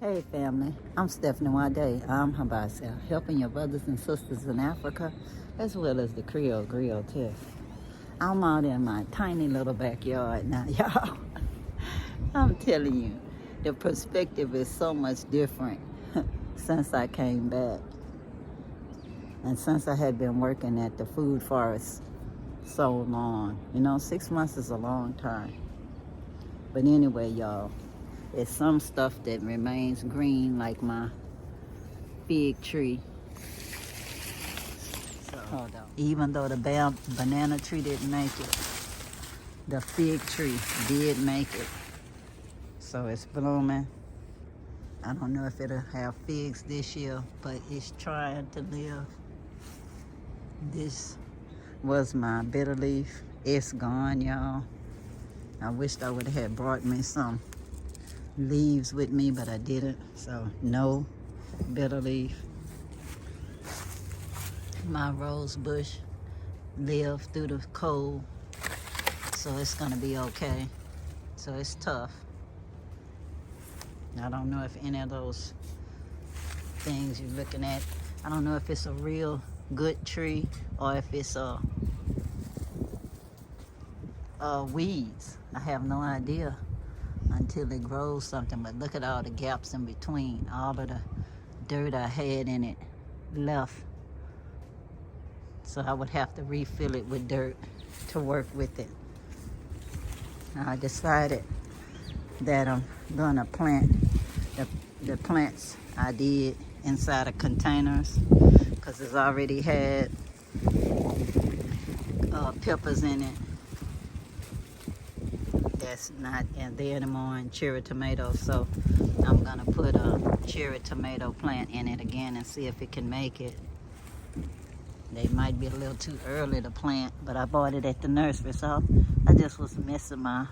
Hey family, I'm Stephanie Wade. I'm Habasha, helping your brothers and sisters in Africa as well as the Creole Griot too. I'm out in my tiny little backyard now, y'all. I'm telling you, the perspective is so much different since I came back. And since I had been working at the food forest so long. 6 months is a long time. But anyway, y'all, it's some stuff that remains green, like my fig tree. So, hold on. Even though the banana tree didn't make it, the fig tree did make it. So it's blooming. I don't know if it'll have figs this year, but it's trying to live. This was my bitter leaf. It's gone, y'all. I wished I would have brought me some leaves with me, but I didn't. So no bitter leaf. My rose bush lived through the cold, so it's gonna be okay. So it's tough. I don't know if any of those things you're looking at, I don't know if it's a real good tree or if it's weeds. I have no idea until it grows something. But look at all the gaps in between. All of the dirt I had in it left. So I would have to refill it with dirt to work with it. I decided that I'm gonna plant the plants I did inside of containers because it's already had peppers in it that's not in there anymore, and cherry tomatoes. So I'm gonna put a cherry tomato plant in it again and see if it can make it. They might be a little too early to plant, but I bought it at the nursery, so I just was missing my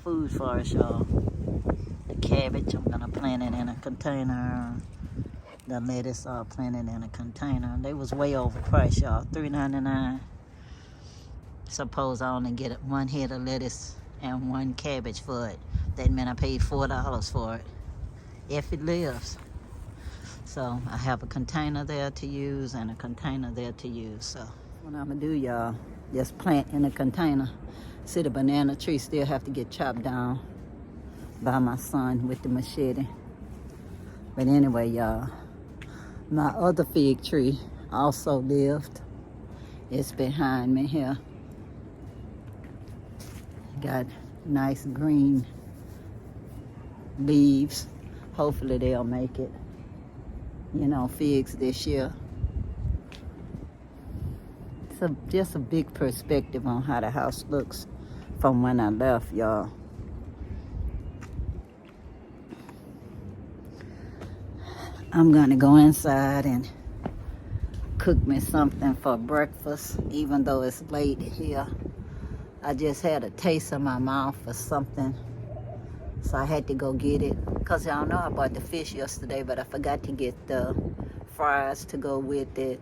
food forest, y'all. The cabbage, I'm gonna plant it in a container. The lettuce, I'll plant it in a container. They was way overpriced, y'all. $3.99. Suppose I only get one head of lettuce and one cabbage for it. That meant I paid $4 for it, if it lives. So I have a container there to use and a container there to use. So what I'm gonna do, y'all, just plant in a container. See, the banana tree still have to get chopped down by my son with the machete. But anyway, y'all, my other fig tree also lived. It's behind me here. Got nice green leaves. Hopefully they'll make it. Figs this year. So just a big perspective on how the house looks from when I left, y'all. I'm gonna go inside and cook me something for breakfast, even though it's late here. I just had a taste in my mouth for something, so I had to go get it. Cause y'all know I bought the fish yesterday, but I forgot to get the fries to go with it,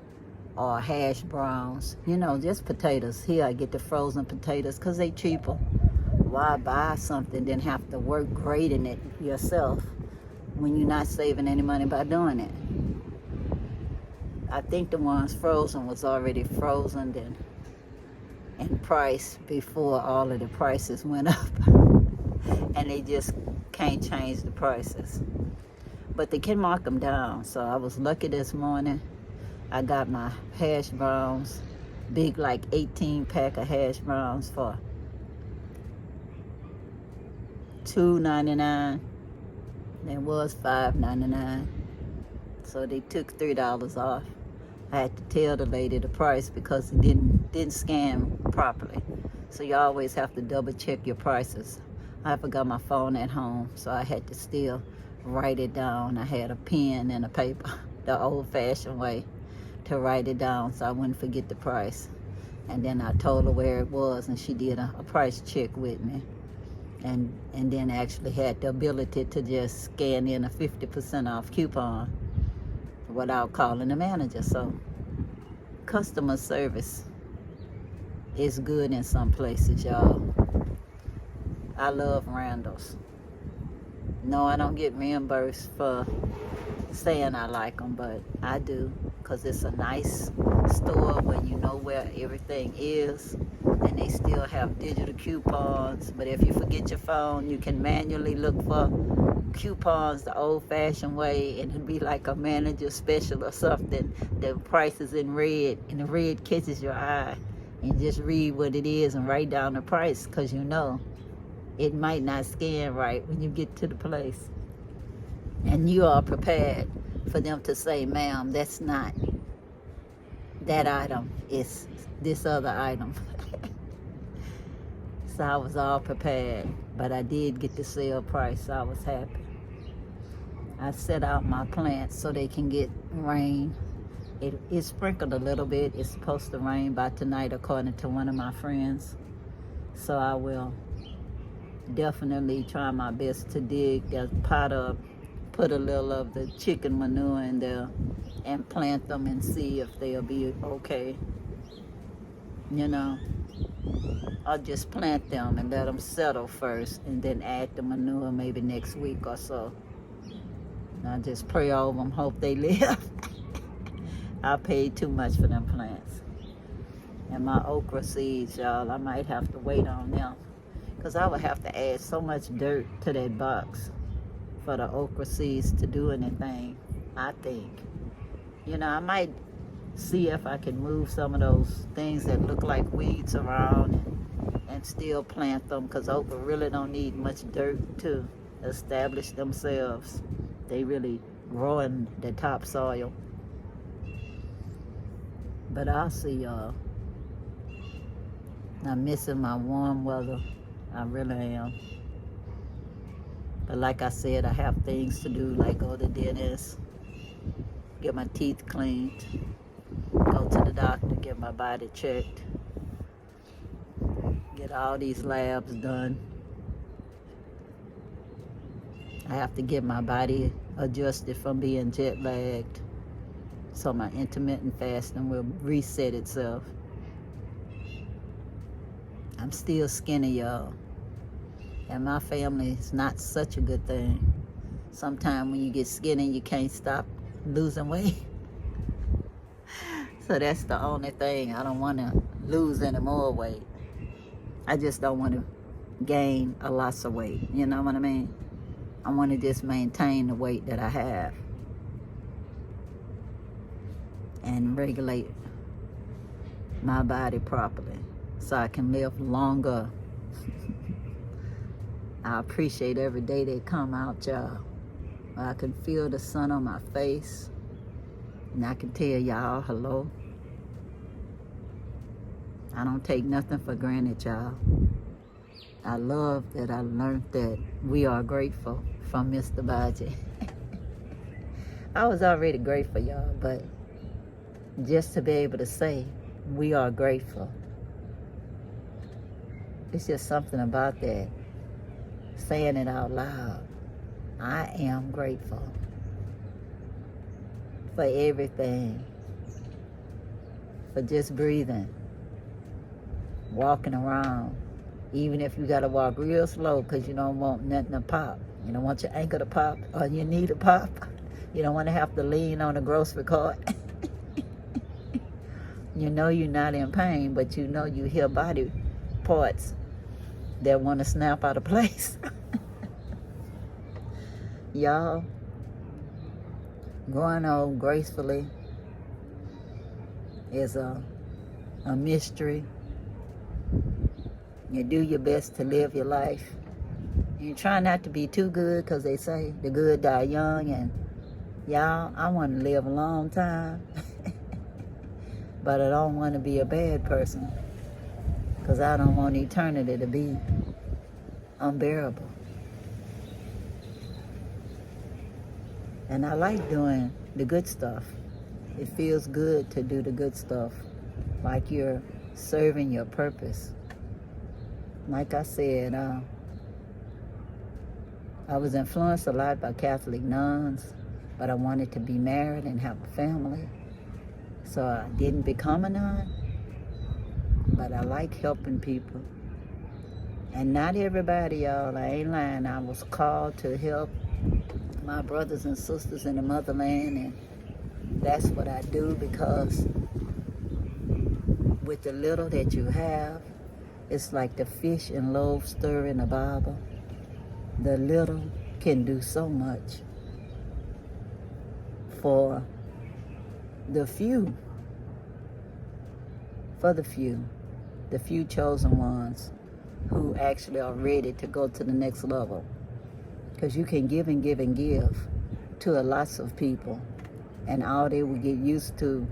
or hash browns. Just potatoes. Here I get the frozen potatoes cause they cheaper. Why buy something then have to work grading it yourself when you're not saving any money by doing it? I think the ones frozen was already frozen in price before all of the prices went up. And they just can't change the prices. But they can mark them down. So I was lucky this morning. I got my hash browns, big like 18 pack of hash browns for $2.99. It was $5.99. So they took $3 off. I had to tell the lady the price because it didn't scan properly. So you always have to double check your prices. I forgot my phone at home, so I had to still write it down. I had a pen and a paper, the old-fashioned way, to write it down so I wouldn't forget the price. And then I told her where it was, and she did a price check with me. And then actually had the ability to just scan in a 50% off coupon without calling the manager. So customer service is good in some places, y'all. I love Randall's. No, I don't get reimbursed for saying I like them, but I do, because it's a nice store where you know where everything is, and they still have digital coupons. But if you forget your phone, you can manually look for coupons the old-fashioned way, and it'll be like a manager special or something. The price is in red, and the red catches your eye, and just read what it is and write down the price, because you know it might not scan right when you get to the place. And you are prepared for them to say, ma'am, that's not that item, it's this other item. So I was all prepared, but I did get the sale price, so I was happy. I set out my plants so they can get rain. It sprinkled a little bit. It's supposed to rain by tonight, according to one of my friends. So I will definitely try my best to dig that pot up, put a little of the chicken manure in there, and plant them and see if they'll be okay. You know, I'll just plant them and let them settle first, and then add the manure maybe next week or so. And I just pray over them, hope they live. I paid too much for them plants. And my okra seeds, y'all, I might have to wait on them, because I would have to add so much dirt to that box for the okra seeds to do anything, I think. You know, I might see if I can move some of those things that look like weeds around and still plant them, because okra really don't need much dirt to establish themselves. They really grow in the topsoil. But I'll see y'all. I'm missing my warm weather. I really am. But like I said, I have things to do, like go to the dentist, get my teeth cleaned, go to the doctor, get my body checked, get all these labs done. I have to get my body adjusted from being jet lagged, so my intermittent fasting will reset itself. I'm still skinny, y'all. And my family is not such a good thing. Sometimes when you get skinny, you can't stop losing weight. So that's the only thing. I don't want to lose any more weight. I just don't want to gain a lot of weight. You know what I mean? I want to just maintain the weight that I have and regulate my body properly so I can live longer. I appreciate every day they come out, y'all. I can feel the sun on my face, and I can tell y'all hello. I don't take nothing for granted, y'all. I love that I learned that we are grateful from Mr. Baji. I was already grateful, y'all, but just to be able to say we are grateful, it's just something about that. Saying it out loud. I am grateful for everything. For just breathing, walking around, even if you gotta walk real slow because you don't want nothing to pop. You don't want your ankle to pop or your knee to pop. You don't want to have to lean on the grocery cart. You know you're not in pain, but you know you hear body parts that want to snap out of place. Y'all, growing old gracefully is a mystery. You do your best to live your life. You try not to be too good, because they say the good die young, and y'all, I want to live a long time. But I don't want to be a bad person, because I don't want eternity to be unbearable. And I like doing the good stuff. It feels good to do the good stuff, like you're serving your purpose. Like I said, I was influenced a lot by Catholic nuns, but I wanted to be married and have a family. So I didn't become a nun, but I like helping people. And not everybody, y'all, I ain't lying. I was called to help my brothers and sisters in the motherland, and that's what I do, because with the little that you have, it's like the fish and loaves stir in the Bible. The little can do so much for the few, the few chosen ones who actually are ready to go to the next level. Because you can give and give and give to a lots of people, and all they will get used to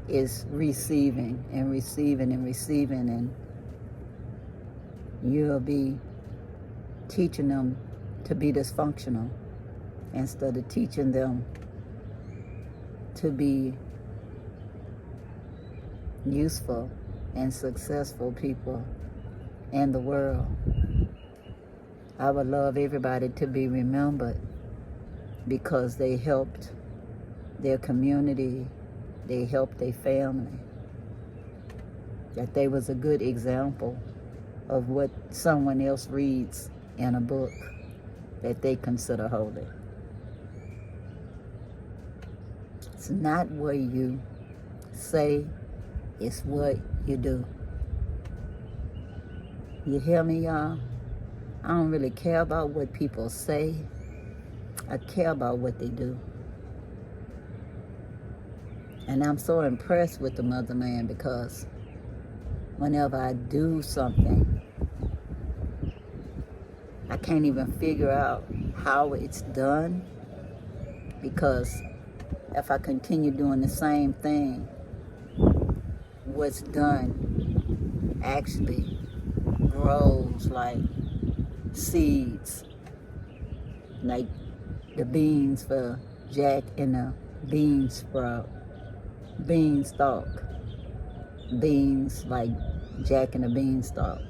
is receiving and receiving and receiving, and you'll be teaching them to be dysfunctional instead of teaching them to be useful and successful people in the world. I would love everybody to be remembered because they helped their community, they helped their family, that they was a good example of what someone else reads in a book that they consider holy. It's not what you say, it's what you do. You hear me, y'all? I don't really care about what people say. I care about what they do. And I'm so impressed with the motherland, because whenever I do something, I can't even figure out how it's done, because if I continue doing the same thing, what's done actually grows like seeds, like the beans for Jack in the bean sprout, beanstalk, beans like Jack in the beanstalk.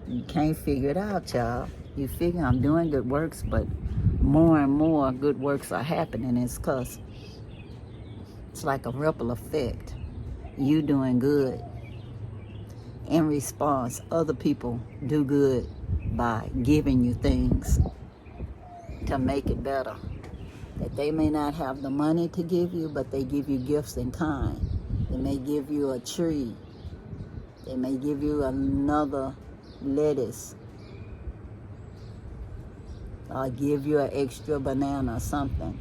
You can't figure it out, y'all. You figure I'm doing good works, but more and more good works are happening. It's because it's like a ripple effect. You doing good. In response, other people do good by giving you things to make it better. That they may not have the money to give you, but they give you gifts in kind. They may give you a tree. They may give you another lettuce, or give you an extra banana or something.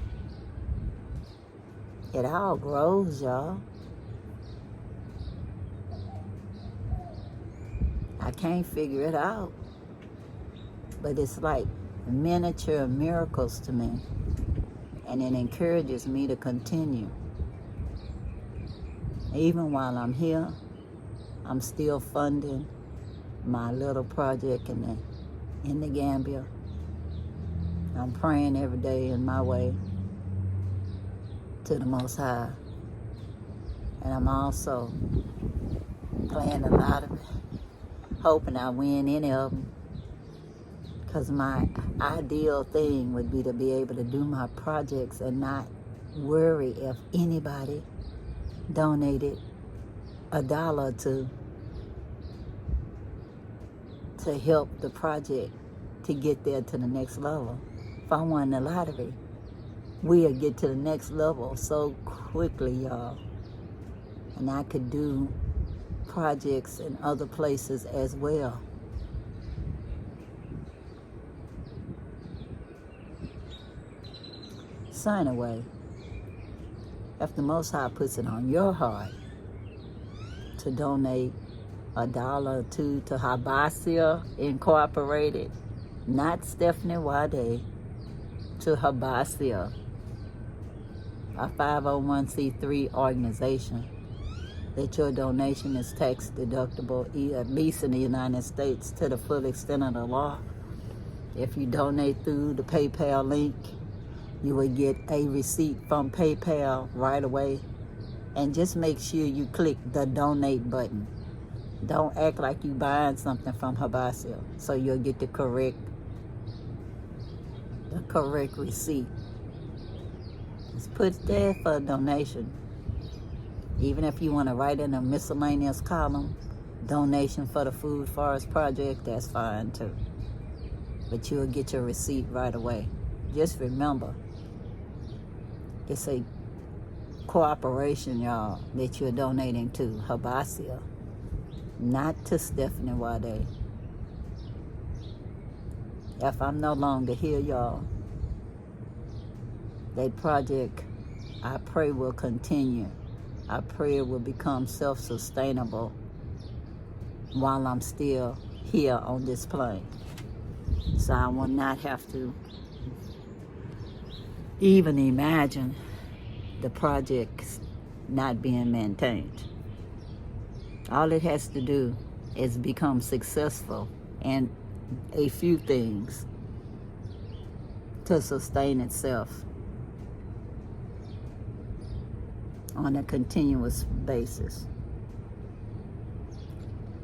It all grows, y'all. I can't figure it out, but it's like miniature miracles to me, and it encourages me to continue. Even while I'm here, I'm still funding my little project in the Gambia. I'm praying every day in my way to the Most High, and I'm also playing a lot of it, hoping I win any of them, because my ideal thing would be to be able to do my projects and not worry if anybody donated $1 to help the project to get there to the next level. If I won the lottery, we'll get to the next level so quickly, y'all. And I could do projects in other places as well. So anyway, if the Most High puts it on your heart to donate $1 or $2 to Habasia Incorporated, not Stephanie Wade, to Habasia, a 501c3 organization, that your donation is tax deductible, at least in the United States, to the full extent of the law. If you donate through the PayPal link, you will get a receipt from PayPal right away. And just make sure you click the donate button. Don't act like you buying something from Habasia, so you'll get the correct receipt. Just put there for a donation. Even if you want to write in a miscellaneous column, donation for the Food Forest Project, that's fine too. But you'll get your receipt right away. Just remember, it's a corporation, y'all, that you're donating to, Habasia, not to Stephanie Wade. If I'm no longer here, y'all, that project, I pray, will continue. I pray it will become self-sustainable while I'm still here on this plane. So I will not have to even imagine the projects not being maintained. All it has to do is become successful in a few things to sustain itself on a continuous basis.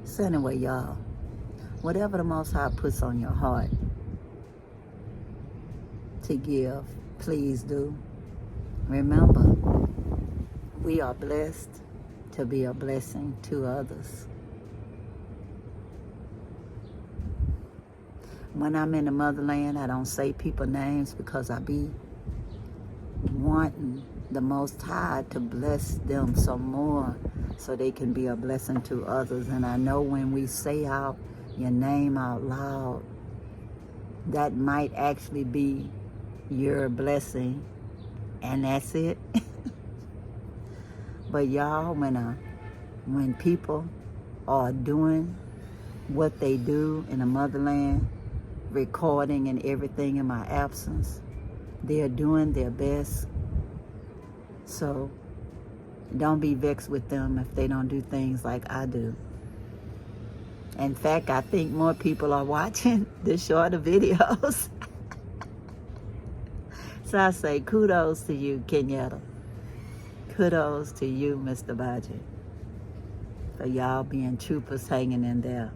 So anyway, y'all, whatever the Most High puts on your heart to give, please do. Remember, we are blessed to be a blessing to others. When I'm in the motherland, I don't say people names because I be wanting the Most High to bless them some more so they can be a blessing to others. And I know when we say out your name out loud, that might actually be your blessing, and that's it. But y'all, when people are doing what they do in the motherland, recording and everything in my absence, they're doing their best. So don't be vexed with them if they don't do things like I do. In fact, I think more people are watching the shorter videos. So I say kudos to you, Kenyatta. Kudos to you, Mr. Baji, for y'all being troopers hanging in there.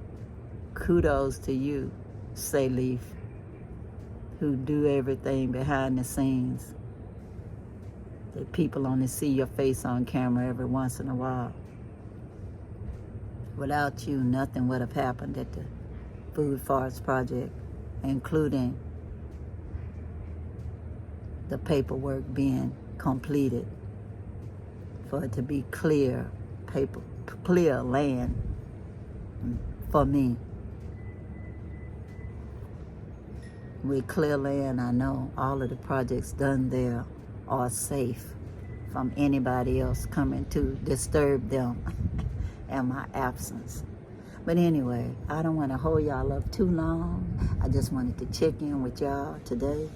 Kudos to you, Salif, who do everything behind the scenes that people only see your face on camera every once in a while. Without you, nothing would have happened at the Food Forest Project, including the paperwork being completed for it to be clear land for me. With clear land, I know all of the projects done there are safe from anybody else coming to disturb them in my absence. But anyway, I don't want to hold y'all up too long. I just wanted to check in with y'all today.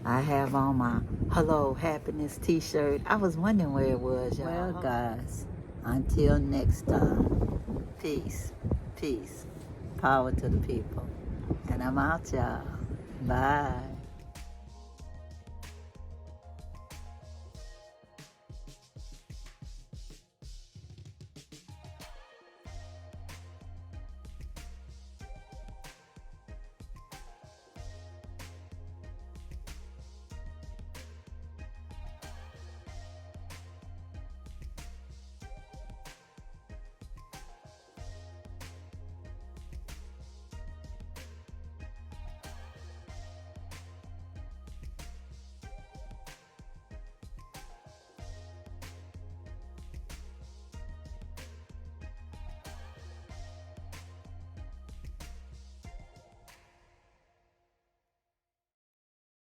I have on my Hello Happiness t-shirt. I was wondering where it was, y'all. Well, guys, until next time, peace, peace, power to the people. And I'm out, y'all. Bye.